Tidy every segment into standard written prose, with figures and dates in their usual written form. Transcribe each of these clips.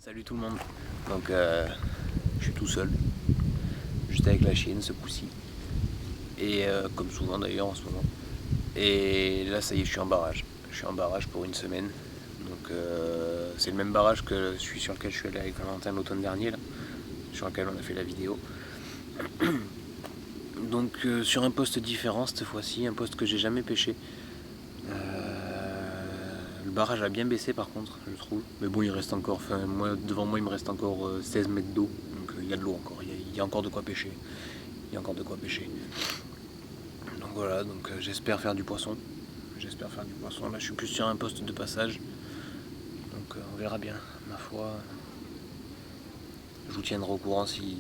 Salut tout le monde. Donc je suis tout seul, juste avec la chienne ce coup-ci. Et comme souvent d'ailleurs en ce moment. Et là ça y est, je suis en barrage. Je suis en barrage pour une semaine. Donc c'est le même barrage que celui sur lequel je suis allé avec Valentin l'automne dernier, là, sur lequel on a fait la vidéo. Donc sur un poste différent cette fois-ci, un poste que j'ai jamais pêché. Le barrage a bien baissé par contre, je trouve. Mais bon, il reste encore, enfin, devant moi, il me reste encore 16 mètres d'eau. Donc il y a de l'eau encore, il y a encore de quoi pêcher. Il y a encore de quoi pêcher. Donc voilà, donc j'espère faire du poisson. J'espère faire du poisson. Là, je suis plus sur un poste de passage. Donc on verra bien, ma foi. Je vous tiendrai au courant s'il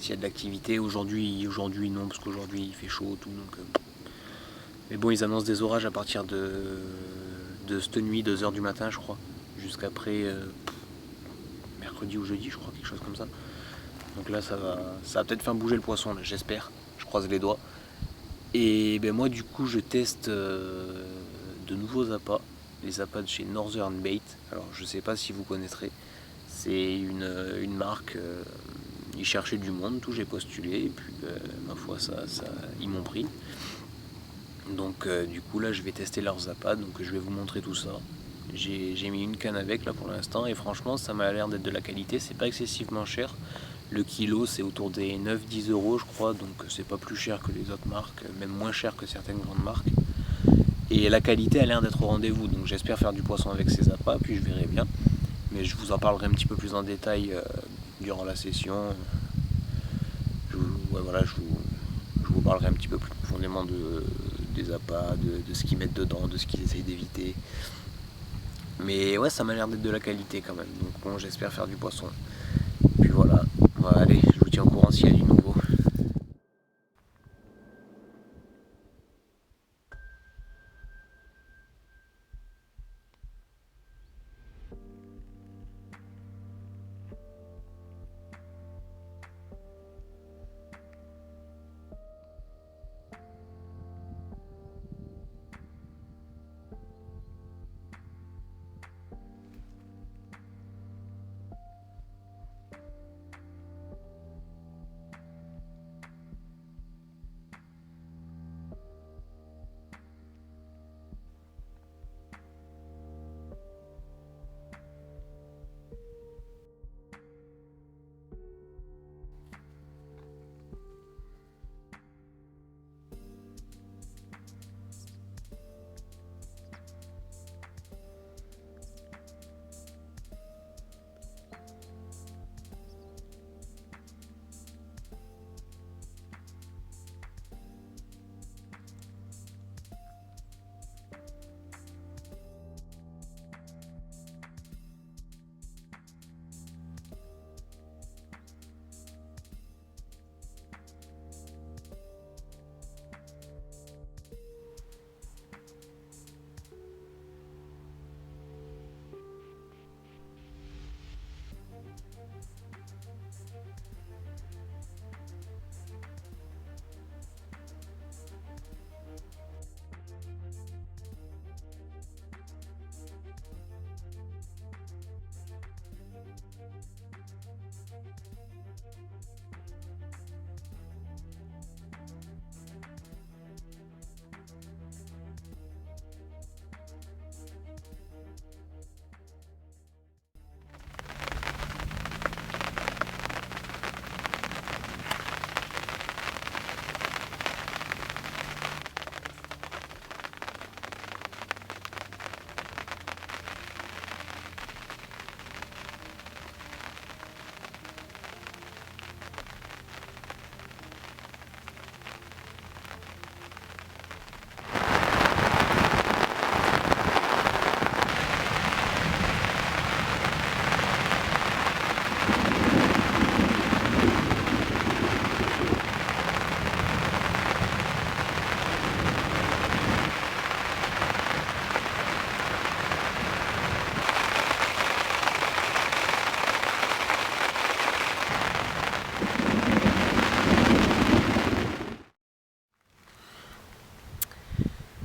y a de l'activité. Aujourd'hui non, parce qu'aujourd'hui il fait chaud tout. Donc, mais bon, ils annoncent des orages à partir de cette nuit, 2h du matin, je crois. Jusqu'après mercredi ou jeudi, je crois, quelque chose comme ça. Donc là, ça va peut-être faire bouger le poisson, là, j'espère. Je croise les doigts. Et ben moi, du coup, je teste de nouveaux appâts. Les appâts de chez Northern Bait. Alors, je sais pas si vous connaîtrez. C'est une marque. Ils cherchaient du monde, tout, j'ai postulé. Et puis, ma foi, ils m'ont pris. Donc, du coup, là, je vais tester leurs appâts. Donc, je vais vous montrer tout ça. J'ai mis une canne avec là pour l'instant et franchement ça m'a l'air d'être de la qualité, c'est pas excessivement cher. Le kilo c'est autour des 9-10 euros je crois, donc c'est pas plus cher que les autres marques, même moins cher que certaines grandes marques. Et la qualité a l'air d'être au rendez-vous, donc j'espère faire du poisson avec ces appâts, puis je verrai bien. Mais je vous en parlerai un petit peu plus en détail durant la session. Ouais, voilà, je vous parlerai un petit peu plus profondément des appâts, de ce qu'ils mettent dedans, de ce qu'ils essayent d'éviter. Mais ouais, ça m'a l'air d'être de la qualité quand même. Donc bon, j'espère faire du poisson. Puis voilà, allez, je vous tiens au courant s'il y a du nouveau.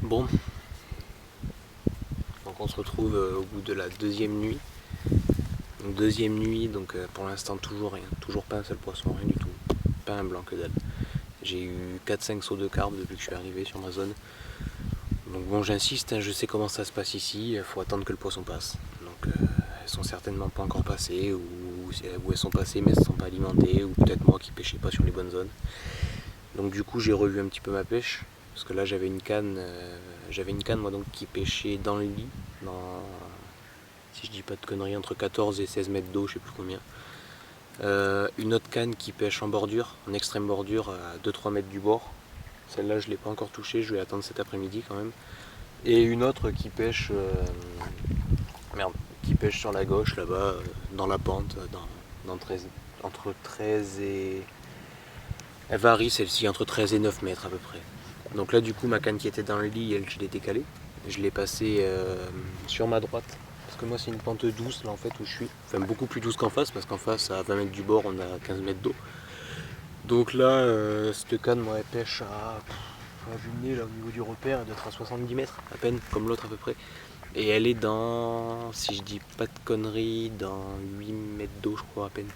Bon, donc on se retrouve au bout de la deuxième nuit. Donc deuxième nuit, donc pour l'instant toujours rien, toujours pas un seul poisson, rien du tout, pas un blanc que dalle. J'ai eu 4-5 sauts de carpe depuis que je suis arrivé sur ma zone. Donc bon, j'insiste, hein, je sais comment ça se passe ici, il faut attendre que le poisson passe. Donc elles sont certainement pas encore passées, ou elles sont passées mais elles ne sont pas alimentées, ou peut-être moi qui pêchais pas sur les bonnes zones. Donc du coup j'ai revu un petit peu ma pêche, parce que là j'avais une canne, moi donc qui pêchait dans le lit, dans, si je dis pas de conneries, entre 14 et 16 mètres d'eau, je sais plus combien. Une autre canne qui pêche en bordure, en extrême bordure, à 2-3 mètres du bord. Celle-là je l'ai pas encore touchée, je vais attendre cet après-midi quand même. Et une autre qui pêche, qui pêche sur la gauche là-bas, dans la pente, dans 13, entre 13 et... Elle varie celle-ci entre 13 et 9 mètres à peu près. Donc là du coup ma canne qui était dans le lit, elle, je l'ai décalée. Je l'ai passée sur ma droite. Parce que moi c'est une pente douce là en fait où je suis. Enfin beaucoup plus douce qu'en face, parce qu'en face à 20 mètres du bord on a 15 mètres d'eau. Donc là cette canne moi elle pêche à vue de nez là au niveau du repère, elle doit être à 70 mètres à peine, comme l'autre à peu près. Et elle est dans, si je dis pas de conneries, dans 8 mètres d'eau je crois à peine.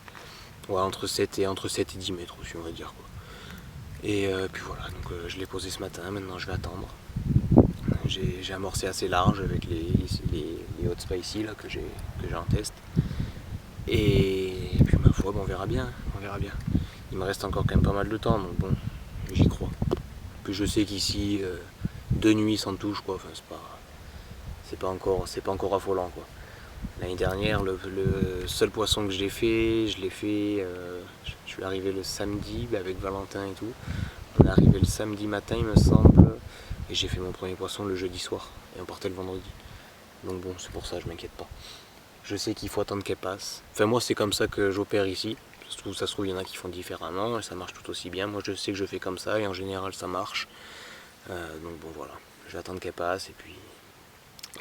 Ouais, entre 7 et 10 mètres aussi on va dire quoi. Et puis voilà, donc je l'ai posé ce matin, maintenant je vais attendre. J'ai amorcé assez large avec les hot spicy là, que j'ai en test. Et puis ma foi, bon, on verra bien, on verra bien. Il me reste encore quand même pas mal de temps, donc bon, j'y crois. Puis je sais qu'ici, 2 nuits sans touche, quoi, enfin c'est pas encore affolant quoi. L'année dernière, le seul poisson que je l'ai fait, je suis arrivé le samedi avec Valentin et tout. On est arrivé le samedi matin il me semble, et j'ai fait mon premier poisson le jeudi soir, et on partait le vendredi. Donc bon, c'est pour ça, je m'inquiète pas. Je sais qu'il faut attendre qu'elle passe. Enfin moi c'est comme ça que j'opère ici. Ça se trouve il y en a qui font différemment, et ça marche tout aussi bien. Moi je sais que je fais comme ça, et en général ça marche. Donc bon voilà, je vais attendre qu'elle passe, et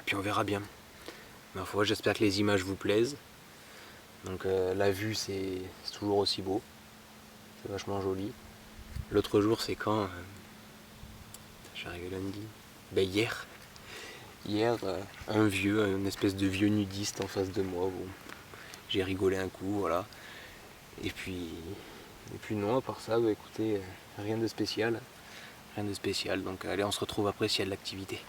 puis on verra bien. Ma foi, j'espère que les images vous plaisent. Donc la vue c'est toujours aussi beau, c'est vachement joli. L'autre jour c'est quand je suis arrivé lundi. Ben hier. Hier, une espèce de vieux nudiste en face de moi. Bon, j'ai rigolé un coup, voilà. Et puis non, à part ça, bah, écoutez, rien de spécial. Rien de spécial. Donc allez, on se retrouve après s'il y a de l'activité.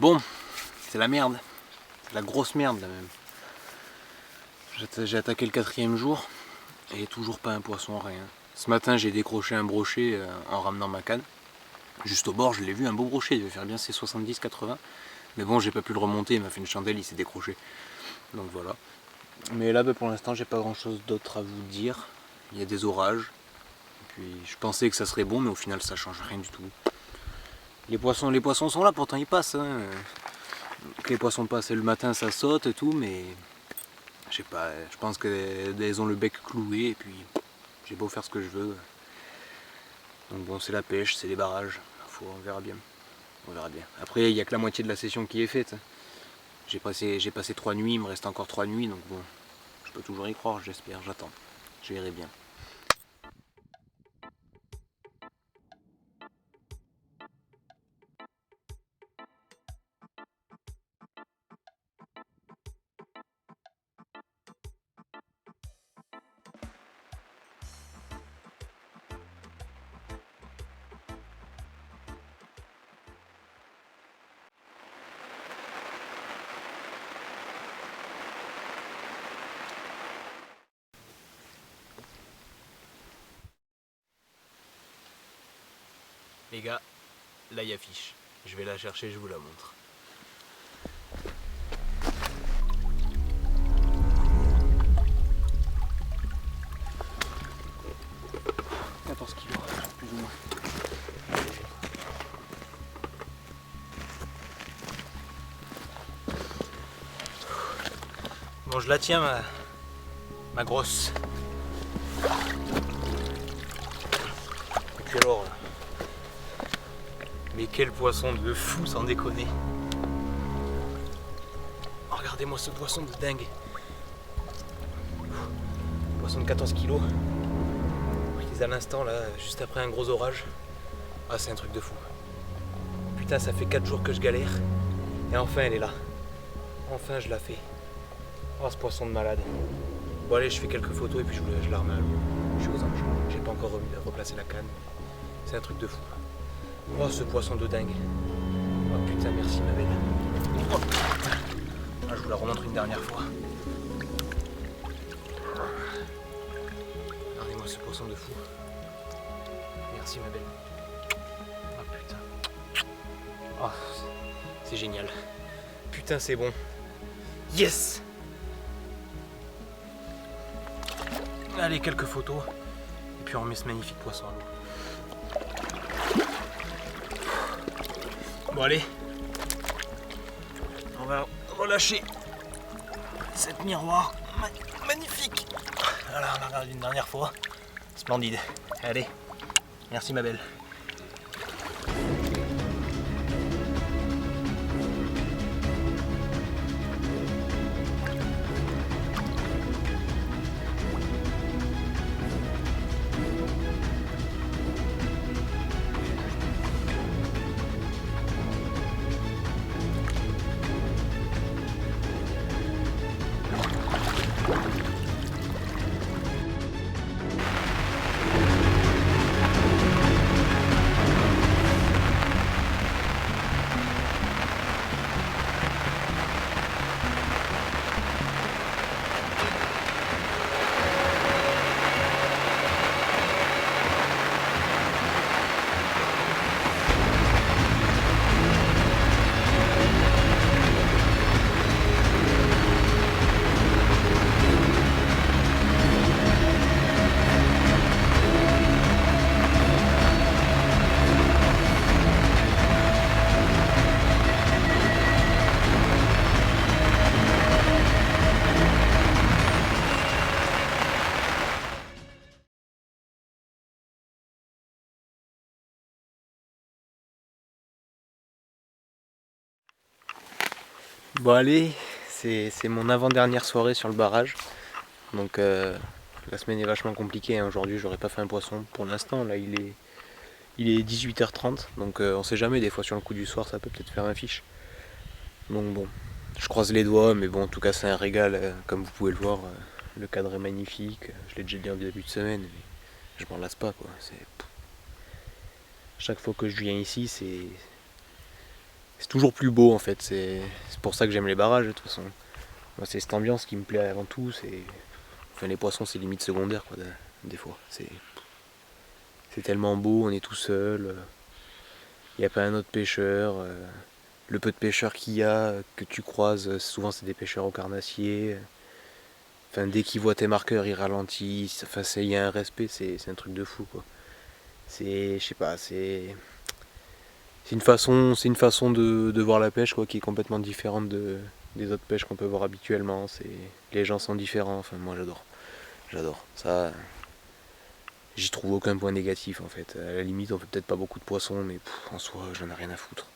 Bon, c'est la merde. C'est la grosse merde là même. J'ai attaqué le 4e jour et toujours pas un poisson, rien. Ce matin j'ai décroché un brochet en ramenant ma canne. Juste au bord je l'ai vu, un beau brochet, il devait faire bien ses 70-80. Mais bon, j'ai pas pu le remonter, il m'a fait une chandelle, il s'est décroché. Donc voilà. Mais là pour l'instant j'ai pas grand chose d'autre à vous dire. Il y a des orages. Et puis je pensais que ça serait bon, mais au final ça change rien du tout. Les poissons sont là, pourtant ils passent. Hein. Les poissons passent et le matin ça saute et tout, mais je sais pas, je pense qu'elles ont le bec cloué et puis j'ai beau faire ce que je veux. Donc bon, c'est la pêche, c'est les barrages, on verra bien. On verra bien. Après il n'y a que la moitié de la session qui est faite. J'ai passé 3 nuits, il me reste encore 3 nuits, donc bon, je peux toujours y croire, j'espère, j'attends. Je verrai bien. Les gars, là il y a fiche. Je vais la chercher, je vous la montre. Plus ou moins. Bon, je la tiens, ma grosse. Et puis alors, mais quel poisson de fou, sans déconner. Oh, regardez-moi ce poisson de dingue. Poisson de 14 kilos. Prise à l'instant, là, juste après un gros orage. Ah, c'est un truc de fou. Putain, ça fait 4 jours que je galère. Et enfin, elle est là. Enfin, je la fais. Oh, ce poisson de malade. Bon, allez, je fais quelques photos et puis je la remets à l'eau. Je suis aux anges. J'ai pas encore replacé la canne. C'est un truc de fou. Oh, ce poisson de dingue. Oh putain, merci ma belle. Oh. Ah, je vous la remontre une dernière fois. Regardez-moi ce poisson de fou. Merci ma belle. Oh putain. Oh, c'est génial. Putain, c'est bon. Yes! Allez, quelques photos. Et puis on remet ce magnifique poisson à l'eau. Bon allez, on va relâcher cette miroir magnifique. Voilà, on la regarde une dernière fois. Splendide. Allez, merci ma belle. Bon allez, c'est mon avant-dernière soirée sur le barrage. Donc la semaine est vachement compliquée, hein. Aujourd'hui j'aurais pas fait un poisson pour l'instant. Là il est 18h30, donc on sait jamais, des fois sur le coup du soir ça peut peut-être faire un fiche. Donc bon, je croise les doigts, mais bon en tout cas c'est un régal, comme vous pouvez le voir. Le cadre est magnifique, je l'ai déjà dit en début de semaine, mais je m'en lasse pas quoi. Chaque fois que je viens ici toujours plus beau en fait. C'est pour ça que j'aime les barrages de toute façon. Moi, c'est cette ambiance qui me plaît avant tout. Enfin, les poissons, c'est limite secondaire quoi, des fois. C'est tellement beau, on est tout seul. Il n'y a pas un autre pêcheur. Le peu de pêcheurs qu'il y a, que tu croises, souvent c'est des pêcheurs au carnassier. Enfin, dès qu'ils voient tes marqueurs, ils ralentissent. Enfin, il y a un respect, c'est un truc de fou quoi. Je sais pas, c'est une façon de voir la pêche quoi, qui est complètement différente des autres pêches qu'on peut voir habituellement. Les gens sont différents. Enfin, moi j'adore. Ça, j'y trouve aucun point négatif en fait. À la limite, on fait peut-être pas beaucoup de poissons, mais en soi, j'en ai rien à foutre.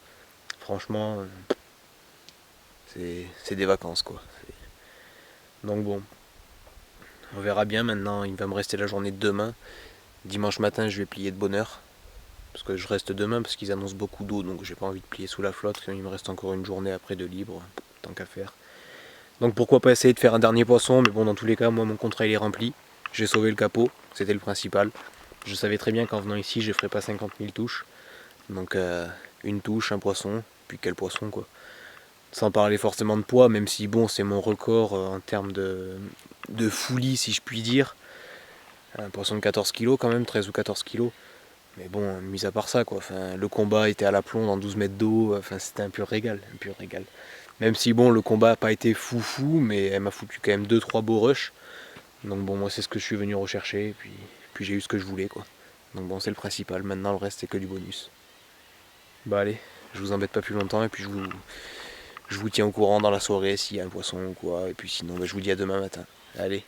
Franchement, c'est des vacances quoi. Donc bon, on verra bien maintenant. Il va me rester la journée de demain. Dimanche matin, je vais plier de bonne heure. Parce que je reste demain parce qu'ils annoncent beaucoup d'eau, donc j'ai pas envie de plier sous la flotte. Il me reste encore une journée après de libre, tant qu'à faire. Donc pourquoi pas essayer de faire un dernier poisson, mais bon, dans tous les cas, moi mon contrat il est rempli. J'ai sauvé le capot, c'était le principal. Je savais très bien qu'en venant ici, je ferais pas 50 000 touches. Donc une touche, un poisson, puis quel poisson quoi. Sans parler forcément de poids, même si bon, c'est mon record en termes de foulis si je puis dire. Un poisson de 14 kg quand même, 13 ou 14 kg. Mais bon, mis à part ça, quoi. Enfin, le combat était à l'aplomb dans 12 mètres d'eau. Enfin, c'était un pur régal, un pur régal. Même si bon, le combat n'a pas été fou, mais elle m'a foutu quand même 2-3 beaux rushs. Donc bon, moi c'est ce que je suis venu rechercher, et puis j'ai eu ce que je voulais, quoi. Donc bon, c'est le principal. Maintenant, le reste c'est que du bonus. Bah allez, je vous embête pas plus longtemps, et puis je vous tiens au courant dans la soirée s'il y a un poisson ou quoi. Et puis sinon, bah, je vous dis à demain matin. Allez.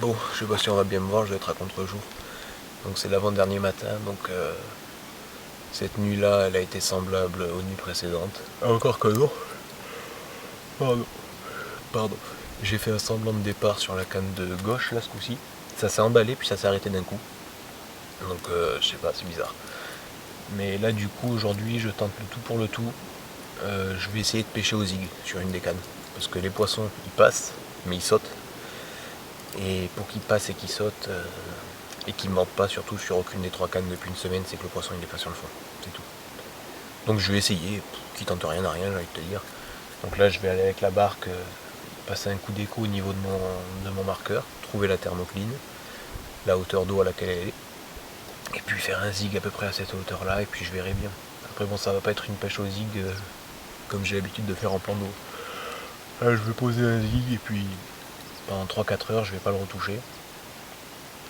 Bon, je sais pas si on va bien me voir, je vais être à contre-jour. Donc c'est l'avant-dernier matin, donc cette nuit-là, elle a été semblable aux nuits précédentes. Encore que non. Pardon. Pardon. J'ai fait un semblant de départ sur la canne de gauche là ce coup-ci. Ça s'est emballé puis ça s'est arrêté d'un coup. Donc je sais pas, c'est bizarre. Mais là du coup aujourd'hui je tente le tout pour le tout. Je vais essayer de pêcher au zig sur une des cannes. Parce que les poissons ils passent, mais ils sautent. Et pour qu'ils passent et qu'ils sautent, et qu'ils ne mentent pas surtout sur aucune des trois cannes depuis une semaine, c'est que le poisson il est pas sur le fond. C'est tout. Donc je vais essayer, qui tente rien à rien, j'ai envie de te dire. Donc là je vais aller avec la barque, passer un coup d'écho au niveau de mon marqueur, trouver la thermocline, la hauteur d'eau à laquelle elle est, et puis faire un zig à peu près à cette hauteur là, et puis je verrai bien. Après bon, ça va pas être une pêche au zig comme j'ai l'habitude de faire en plan d'eau. Là je vais poser un zig et puis pendant 3-4 heures je vais pas le retoucher.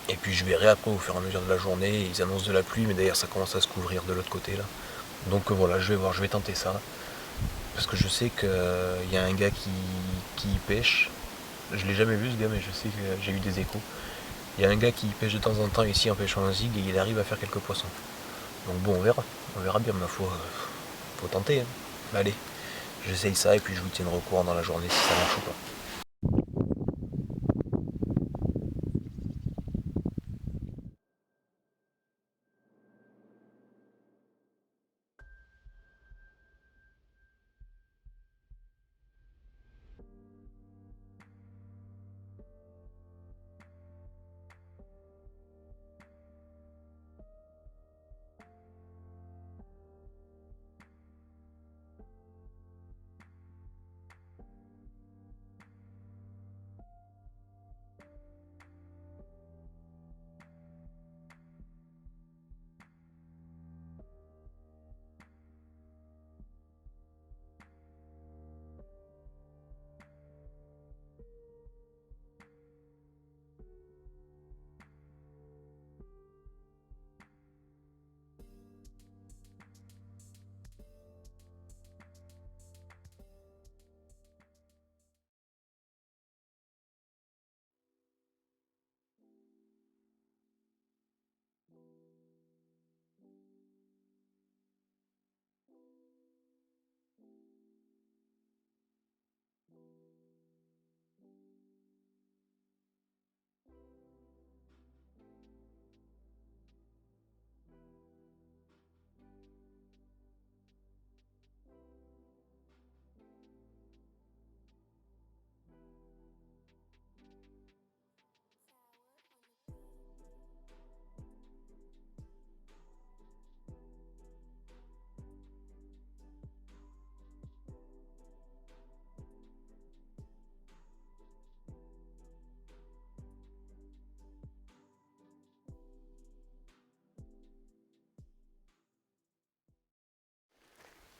Et puis je verrai après au fur et à mesure de la journée, ils annoncent de la pluie, mais d'ailleurs ça commence à se couvrir de l'autre côté là. Donc voilà, je vais voir, je vais tenter ça. Parce que je sais qu'il y a un gars qui y pêche. Je l'ai jamais vu ce gars, mais je sais que j'ai eu des échos. Il y a un gars qui pêche de temps en temps ici en pêchant un zig et il arrive à faire quelques poissons. Donc bon, on verra bien ma foi. Faut tenter. Hein. Allez, j'essaye ça et puis je vous tiendrai au courant dans la journée si ça marche ou pas.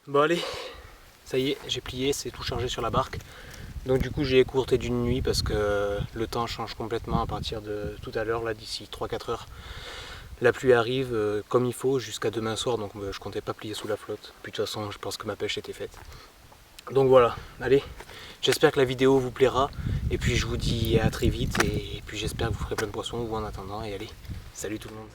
Bon allez, ça y est, j'ai plié, c'est tout chargé sur la barque. Donc du coup j'ai écourté d'une nuit parce que le temps change complètement à partir de tout à l'heure, là d'ici 3-4 heures. La pluie arrive comme il faut jusqu'à demain soir, donc je comptais pas plier sous la flotte. Puis de toute façon je pense que ma pêche était faite. Donc voilà, allez, j'espère que la vidéo vous plaira. Et puis je vous dis à très vite et puis j'espère que vous ferez plein de poissons ou en attendant. Et allez, salut tout le monde.